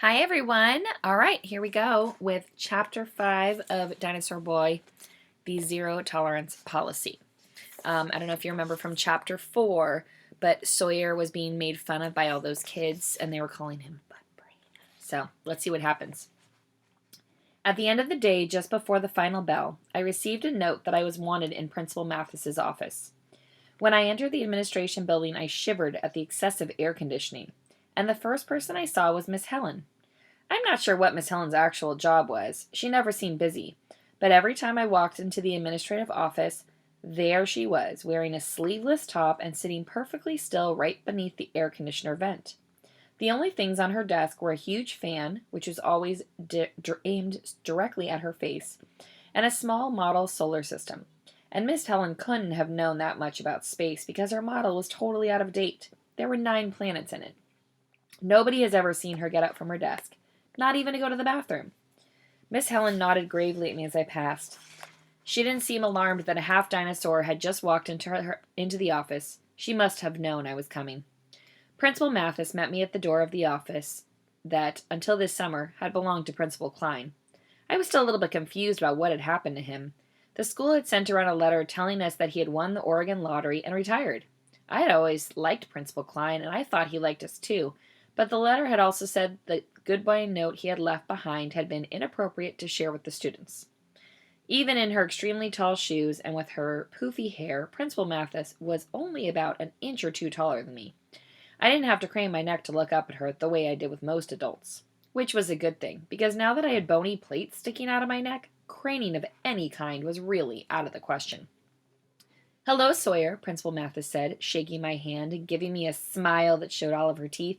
Hi everyone. All right, here we go with Chapter 5 of Dinosaur Boy, the Zero Tolerance Policy. I don't know if you remember from Chapter 4, but Sawyer was being made fun of by all those kids, and they were calling him butt brain. So let's see what happens. At the end of the day, just before the final bell, I received a note that I was wanted in Principal Mathis's office. When I entered the administration building, I shivered at the excessive air conditioning, and the first person I saw was Miss Helen. I'm not sure what Miss Helen's actual job was. She never seemed busy. But every time I walked into the administrative office, there she was, wearing a sleeveless top and sitting perfectly still right beneath the air conditioner vent. The only things on her desk were a huge fan, which was always aimed directly at her face, and a small model solar system. And Miss Helen couldn't have known that much about space because her model was totally out of date. There were 9 planets in it. Nobody has ever seen her get up from her desk, not even to go to the bathroom. Miss Helen nodded gravely at me as I passed. She didn't seem alarmed that a half dinosaur had just walked into the office. She must have known I was coming. Principal Mathis met me at the door of the office that, until this summer, had belonged to Principal Klein. I was still a little bit confused about what had happened to him. The school had sent around a letter telling us that he had won the Oregon lottery and retired. I had always liked Principal Klein, and I thought he liked us too, but the letter had also said the goodbye note he had left behind had been inappropriate to share with the students. Even in her extremely tall shoes and with her poofy hair, Principal Mathis was only about an inch or two taller than me. I didn't have to crane my neck to look up at her the way I did with most adults, which was a good thing, because now that I had bony plates sticking out of my neck, craning of any kind was really out of the question. "Hello, Sawyer," Principal Mathis said, shaking my hand and giving me a smile that showed all of her teeth.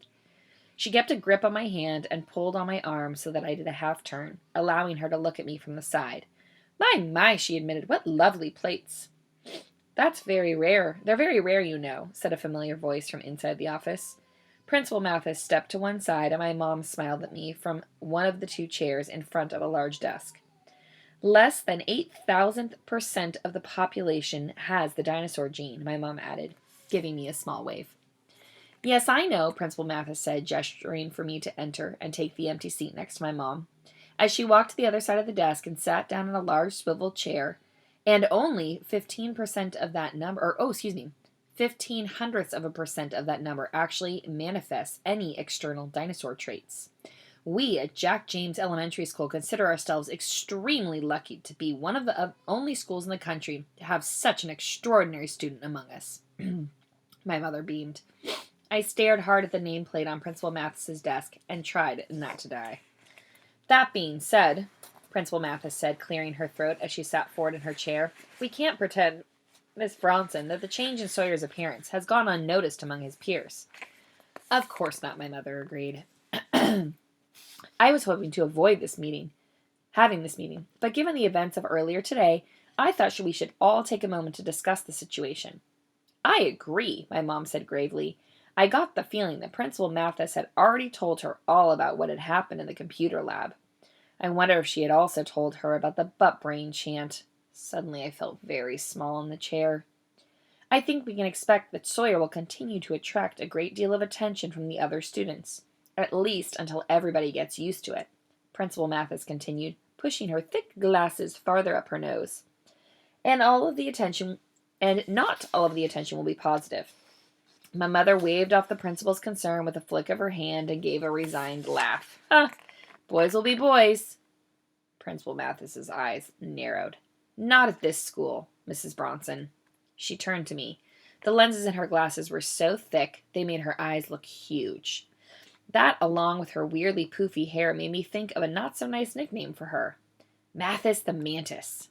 She kept a grip on my hand and pulled on my arm so that I did a half turn, allowing her to look at me from the side. My, she admitted, what lovely plates. "That's very rare. They're very rare, you know," said a familiar voice from inside the office. Principal Mathis stepped to one side, and my mom smiled at me from one of the 2 chairs in front of a large desk. "Less than 8,000% of the population has the dinosaur gene," my mom added, giving me a small wave. "Yes, I know," Principal Mathis said, gesturing for me to enter and take the empty seat next to my mom. As she walked to the other side of the desk and sat down in a large swivel chair, and only 15% of that number, 0.15 of that number actually manifests any external dinosaur traits. We at Jack James Elementary School consider ourselves extremely lucky to be one of the only schools in the country to have such an extraordinary student among us. My mother beamed. I stared hard at the nameplate on Principal Mathis's desk and tried not to die. "That being said," Principal Mathis said, clearing her throat as she sat forward in her chair, "we can't pretend, Miss Bronson, that the change in Sawyer's appearance has gone unnoticed among his peers." "Of course not," my mother agreed. "I was hoping to avoid having this meeting, but given the events of earlier today, I thought we should all take a moment to discuss the situation." "I agree," my mom said gravely. I got the feeling that Principal Mathis had already told her all about what had happened in the computer lab. I wonder if she had also told her about the butt brain chant. Suddenly I felt very small in the chair. "I think we can expect that Sawyer will continue to attract a great deal of attention from the other students, at least until everybody gets used to it," Principal Mathis continued, pushing her thick glasses farther up her nose. And not all of the attention will be positive." My mother waved off the principal's concern with a flick of her hand and gave a resigned laugh. Boys will be boys." Principal Mathis's eyes narrowed. "Not at this school, Mrs. Bronson." She turned to me. The lenses in her glasses were so thick they made her eyes look huge. That, along with her weirdly poofy hair, made me think of a not-so-nice nickname for her. "Mathis the Mantis."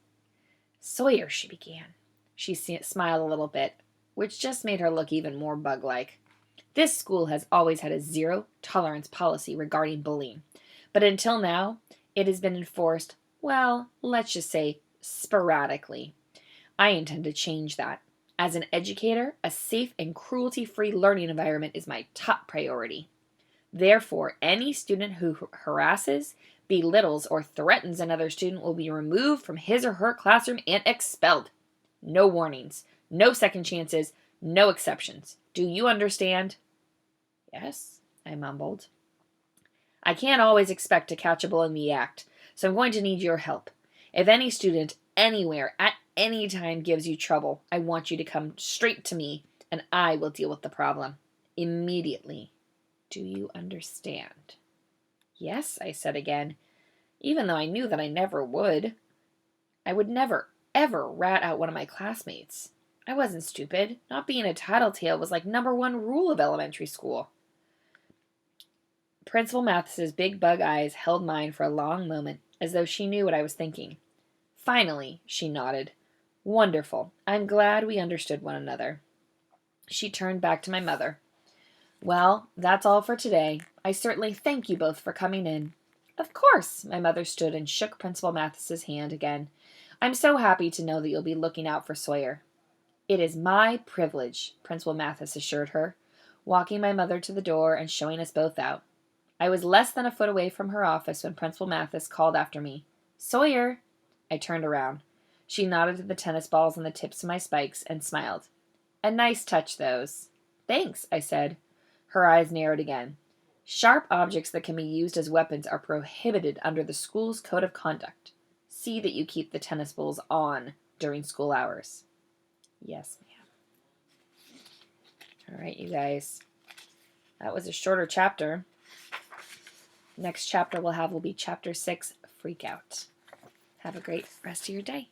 "Sawyer," she began. She smiled a little bit, which just made her look even more bug-like. "This school has always had a zero-tolerance policy regarding bullying, but until now, it has been enforced, well, let's just say, sporadically. I intend to change that. As an educator, a safe and cruelty-free learning environment is my top priority. Therefore, any student who harasses, belittles, or threatens another student will be removed from his or her classroom and expelled. No warnings. No second chances, no exceptions. Do you understand?" "Yes," I mumbled. I can't always expect to catch a bull in the act, so I'm going to need your help. If any student, anywhere, at any time gives you trouble, I want you to come straight to me, and I will deal with the problem. Immediately. Do you understand? Yes, I said again, even though I knew that I never would. I would never, ever rat out one of my classmates. I wasn't stupid. Not being a tattletale was like #1 rule of elementary school. Principal Mathis's big bug eyes held mine for a long moment, as though she knew what I was thinking. Finally, she nodded. Wonderful. I'm glad we understood one another. She turned back to my mother. Well, that's all for today. I certainly thank you both for coming in. Of course, my mother stood and shook Principal Mathis's hand again. I'm so happy to know that you'll be looking out for Sawyer. It is my privilege, Principal Mathis assured her, walking my mother to the door and showing us both out. I was less than a foot away from her office when Principal Mathis called after me. Sawyer! I turned around. She nodded to the tennis balls on the tips of my spikes and smiled. A nice touch, those. Thanks, I said. Her eyes narrowed again. Sharp objects that can be used as weapons are prohibited under the school's code of conduct. See that you keep the tennis balls on during school hours. Yes, ma'am. All right, you guys. That was a shorter chapter. Next chapter we'll be Chapter 6, Freak Out. Have a great rest of your day.